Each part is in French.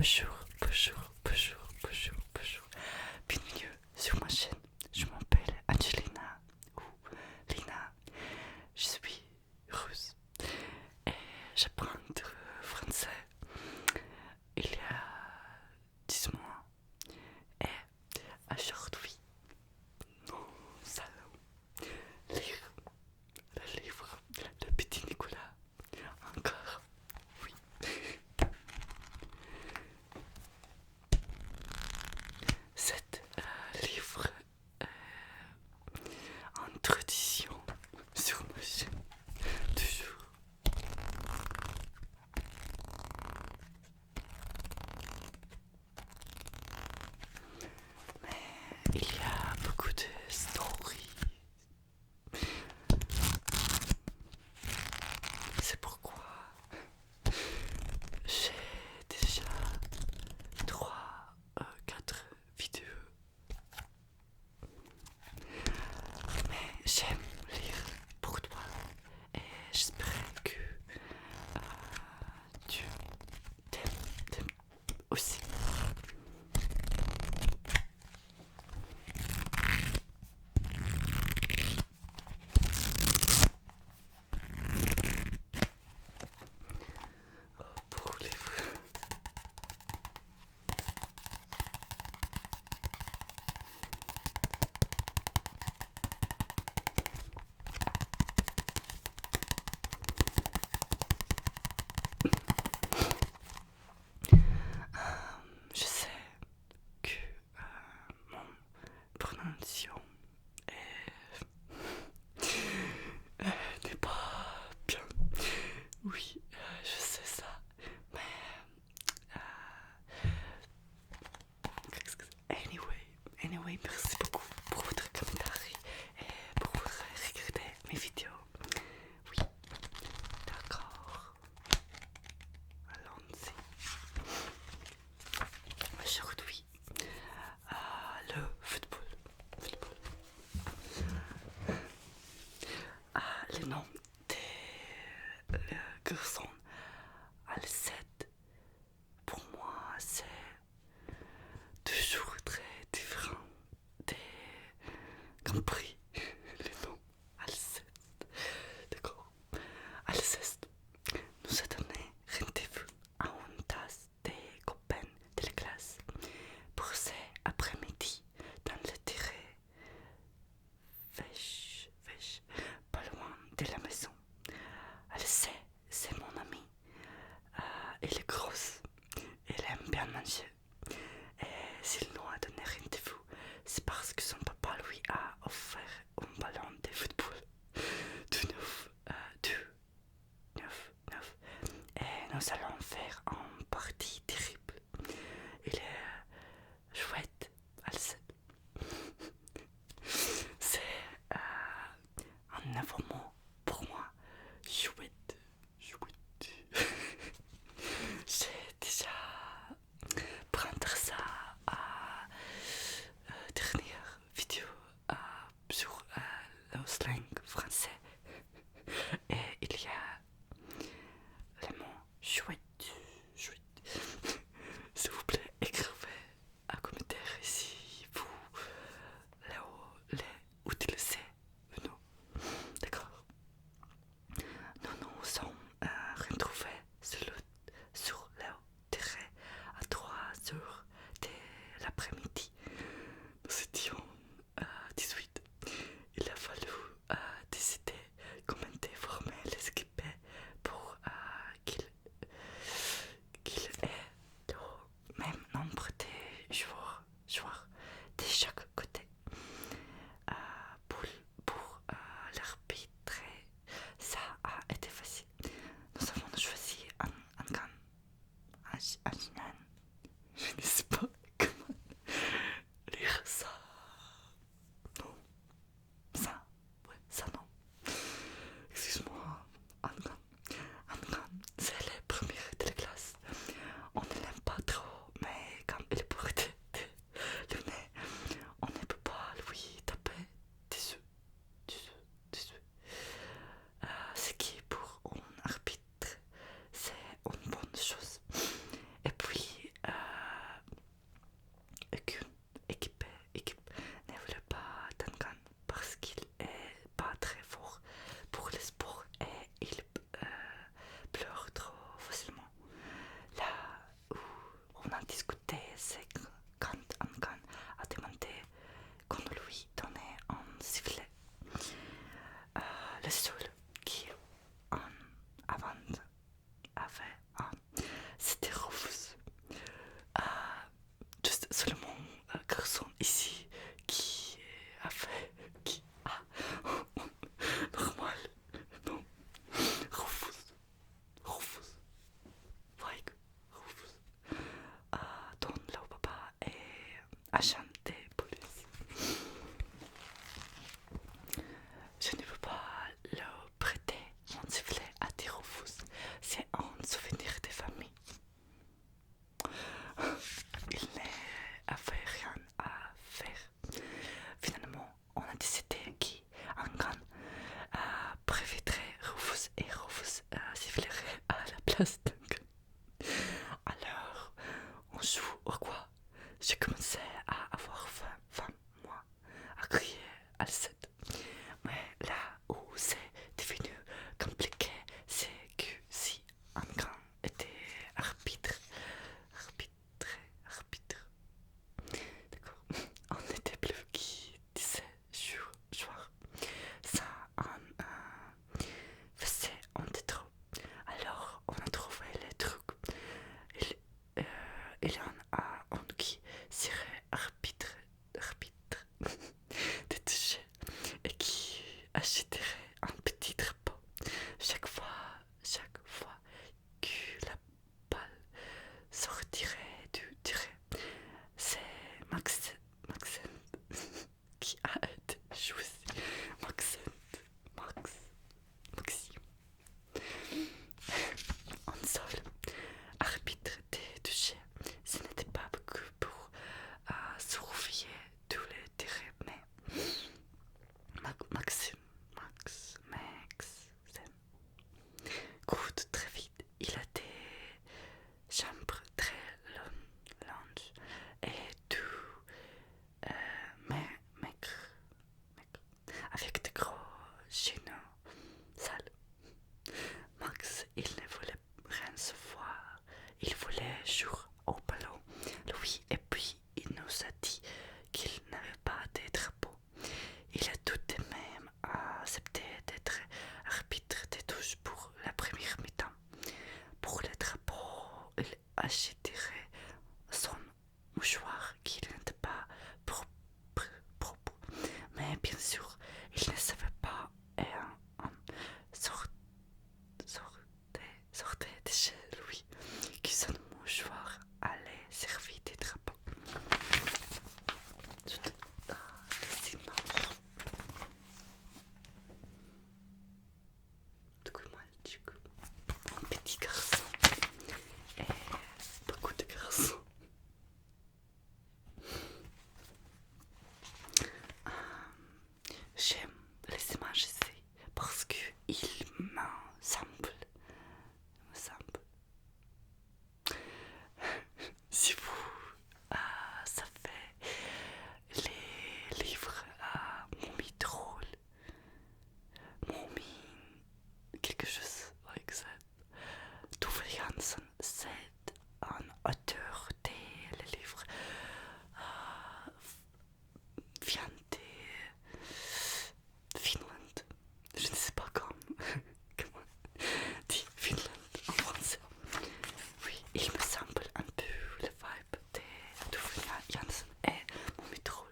bonjour. Bienvenue sur ma chaîne. Je m'appelle Angelina ou Lina. Je suis russe et j'apprends le français il y a 10 mois. Et aujourd'hui, nous allons lire le livre Le Petit Nicolas. Encore, oui. Cet livre en tradition sur ma chaîne, toujours. Mais il y a beaucoup de stories. C'est pourquoi j'ai déjà 4 vidéos. Mais j'aime lire pour toi et j'espère que tu t'aimes aussi. Pour les je sais que mon prononciation n'est pas bien. Oui, je sais ça. Mais anyway, merci beaucoup pour votre commentaire et pour regarder mes vidéos. Oui, d'accord. Allons-y. Aujourd'hui, le football. Le nom des garçons à l'7, pour moi, c'est toujours très différent des compris les noms à l'7. D'accord. À l'16, nous a donné rendez-vous à une tasse des copains de la classe pour cet après-midi dans le terrain Vèche, pas loin de la maison. Elle sait, c'est mon amie. Elle est grosse, elle aime bien manger. Et s'il nous a donné rendez-vous, c'est parce que son papa lui a offert un ballon de football tout neuf, neuf. Et nous allons faire une partie terrible. Il est chouette, elle sait. C'est un événement pour moi chouette. J'ai déjà prendre ça à dernière vidéo sur le slang français. Et il y a le mot chouette. S'il vous plaît, écrivez un commentaire si vous l'utilisez ou non. D'accord. Nous nous sommes retrouvés sur le terrain à 3 heures de l'après-midi. Nous étions 18. Il a fallu décider comment former les équipes pour qu'il ait le même nombre de joueurs de chaque côté. Pour l'arbitre, ça a été facile. Nous avons choisi un je ne sais pas comment lire ça. Non, ça, ouais, ça non. Excuse-moi, Angan, c'est le premier de la classe. On ne l'aime pas trop, mais quand il porte le nez, on ne peut pas lui taper dessus. Ce qui pour un arbitre, c'est une bonne chose. Et puis, il y en a un qui serait arbitre de toucher et qui achèterait un petit drapeau chaque fois que la balle sortirait du tiré. C'est Maxent qui a été choisi. Maxime. Un seul arbitre des touchés. Ce n'était pas beaucoup pour surveiller tous les terrains, mais Maxime court très vite. Il a des jambes très longues et tout maigre, avec de gros genoux sales. Max, il ne voulait rien se voir. Il voulait jouer au ballon, lui, et puis il nous a dit qu'il n'avait pas de drapeau. Il a tout de même accepté d'être arbitre des touches pour la première mi-temps. Pour le drapeau, il achèterait son mouchoir qui n'était pas propre. Mais bien sûr, il ne savait pas et en sortait de chez lui que son mouchoir allait servir de drapeau. Les images. Du coup, un petit garçon et beaucoup de garçons. J'aime les images ici parce qu'il me semble. Si vous savez les livres à Momie drôle, Momie quelque chose like ça. Tove Jansson, c'est un auteur des livres vient de Finlande. Je ne sais pas comment dit Finlande en français. Oui, il me semble un peu le vibe de Tove Jansson et Momie drôle.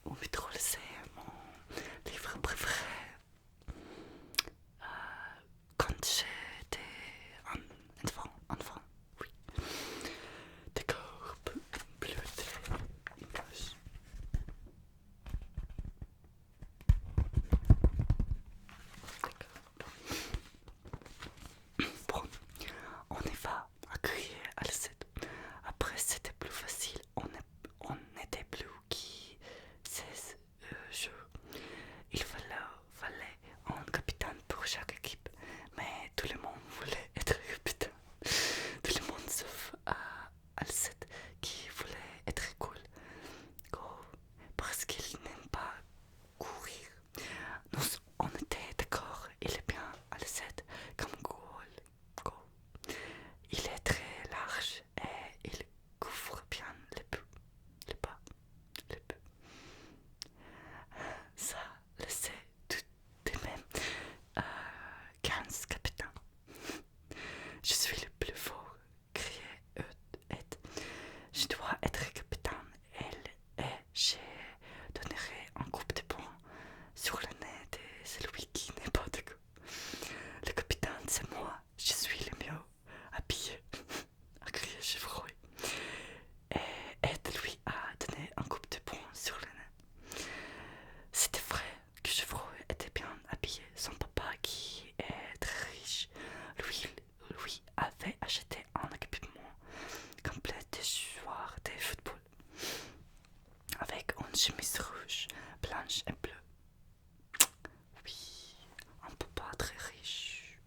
Momie drôle, c'est mon livre préféré. Quand j'étais enfant, oui. D'accord, bleu de image. Bon, on y va à crier à la scène. Après, c'était plus facile. On n'était plus qui 16 jours. Il fallait un capitaine pour chaque équipe. Mais tout le monde voulait être capitaine. Tout le monde sauf Alcette qui voulait être cool. Parce qu'il n'aime pas courir. Nous, on était d'accord. Il est bien Alcette comme goal. Il est très large et il couvre bien les pas. Ça, le sait tout de même. 15 capitaines. Je suis le plus fort, criait Ed. Je dois être capitaine, et je donnerai un coup de poing sur le nez de celui qui n'est pas de goût. Le capitaine, c'est moi, je suis le mieux habillé, a crié Chevrolet. Et Ed lui a donné un coup de poing sur le nez. C'était vrai que Chevrolet était bien habillé. Son papa, qui est très riche, lui avait acheté un équipement complet de joueurs de football avec une chemise rouge, blanche et bleue. Oui, un papa très riche.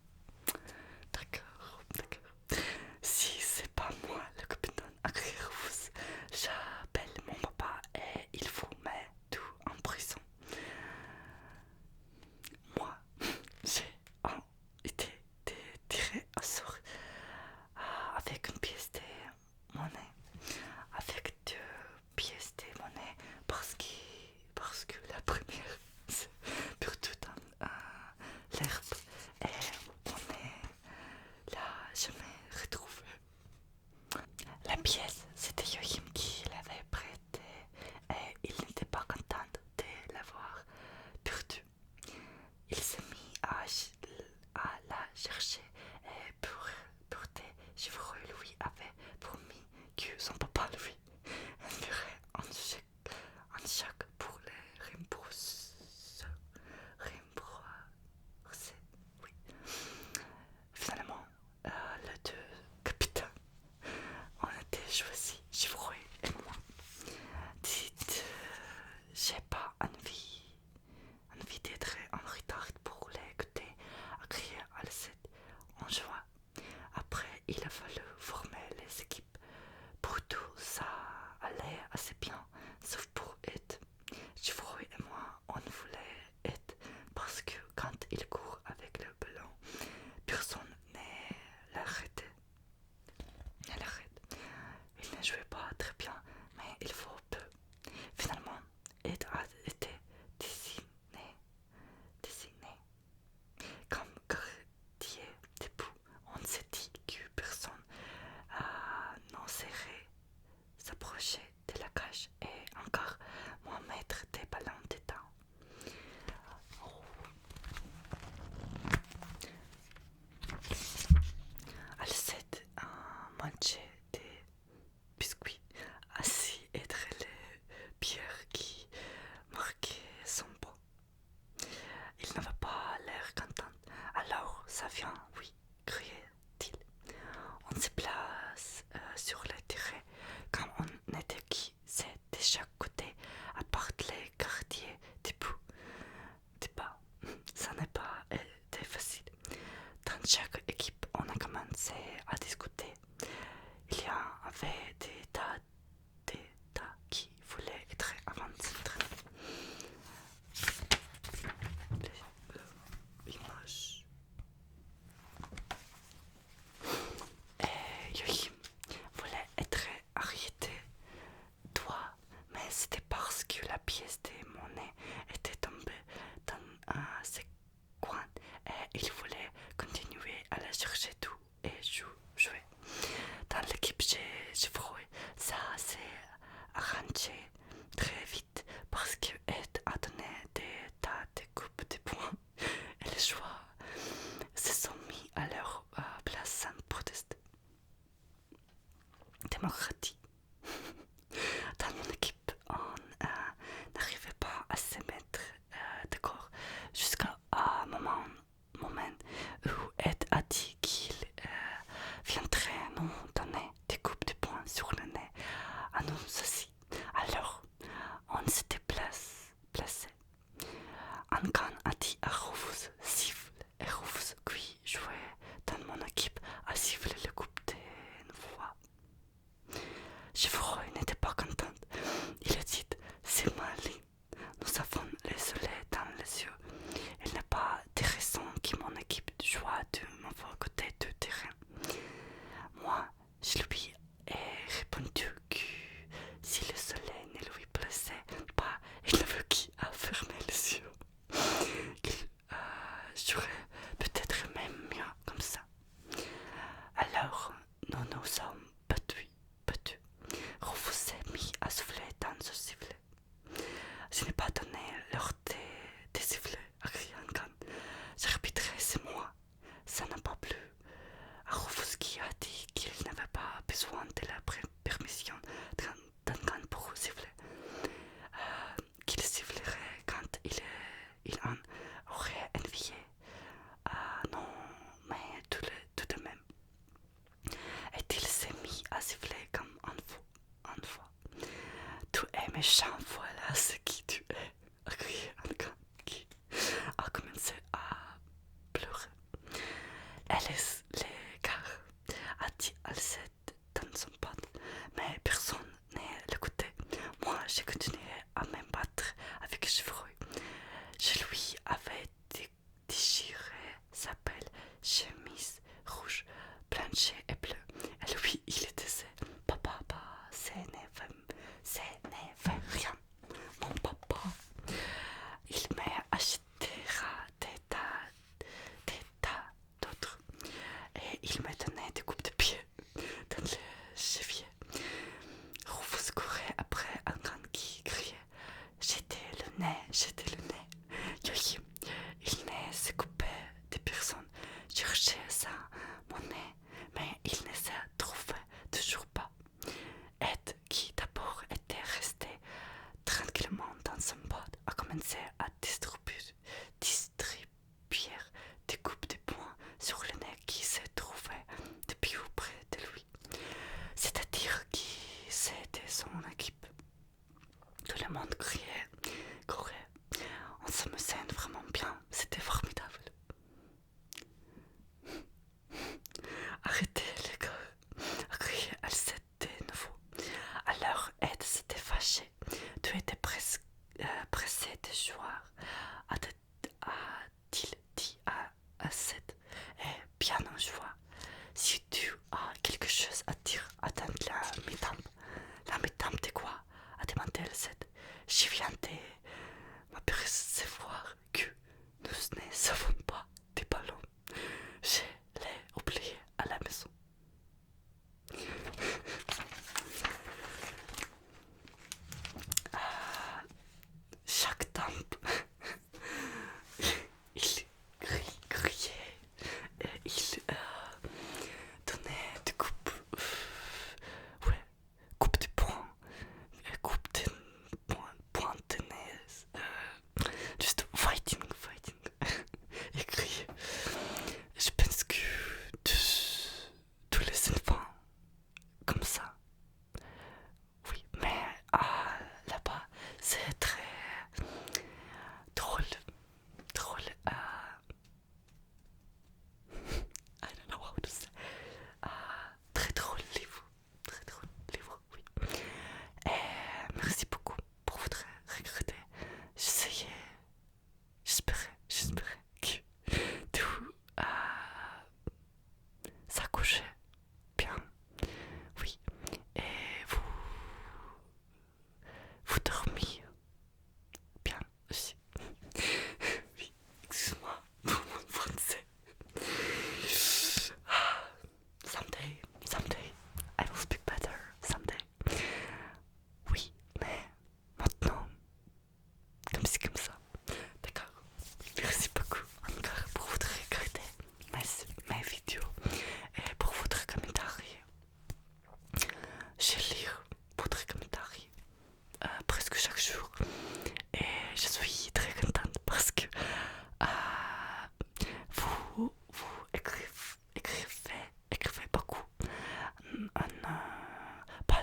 D'accord. Si c'est pas moi le capitaine Agri-Rousse, j'appelle mon papa et il vous met tout en prison. Moi, j'ai été tiré au sort avec une pièce de monnaie. Avec 2 pièces de monnaie parce que mangeait des biscuits assis et les pierres qui marquaient son peau. Il n'avait pas l'air content. Alors, ça vient, oui, criait-il. On se place sur le terrain comme on était qui, c'est de chaque côté, à part les quartiers debout. Débat, ça n'a pas été facile. Dans chaque équipe, on a commencé à discuter. Il y avait des tas qui voulaient être avant-centre. L'image. Et Yohim voulait être arrêté droit, mais c'était parce que la pièce de monnaie était tombée dans ses coins et il voulait continuer à la chercher tout et jouer. Dans l'équipe Chevrolet, ça s'est arrangé très vite parce qu'Ed a donné des tas de coupes de points et les joueurs se sont mis à leur place sans proteste. Démocratie. Dans mon équipe, on n'arrivait pas à se mettre d'accord jusqu'à un moment où Ed a dit qu'il viendrait nous donner des coupes de poing sur le nez à nous aussi. Alors, on s'était placé. Ankan a dit à Rufus siffle et Rufus qui jouait dans mon équipe a sifflé le coup d'une fois. Chevrolet n'était pas content. Il a dit c'est malin. Nous avons le soleil dans les yeux. Il n'est pas de raison que mon équipe joue du mauvais côté du terrain. Moi, je lui ai répondu que si le soleil ne lui plaisait pas, il n'avait qu'à fermer les yeux. Qu'il jouerait peut-être même mieux comme ça. Alors, nous nous sommes battus. Rufus s'est mis à souffler dans ce sifflet. Je n'ai pas donné l'ordre de siffler à Kriankan. J'arbitrais, c'est moi. Ça n'a pas plu à Rufus qui a dit qu'il n'avait pas besoin de la permission d'Ankan pour siffler. Qu'il sifflerait quand il en aurait envie. Non, mais tout de même. Et il s'est mis à siffler comme une fois. Tu es méchant, voilà ce qui tu es, a crié Ankan qui a commencé à pleurer. Les gars, a dit Alcette dans son pote, mais personne ne l'écoutait. Moi, j'ai continué à me battre avec Chevrolet. Je lui avais déchiré sa belle chemise rouge, blanche et bleue. Et lui, il disait papa, ce n'est rien. Mon papa, il m'a acheté des tas d'autres. Et il m'a donné des coupes de pied dans les chevilles. Rufus courait après Ankan qui criait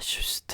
juste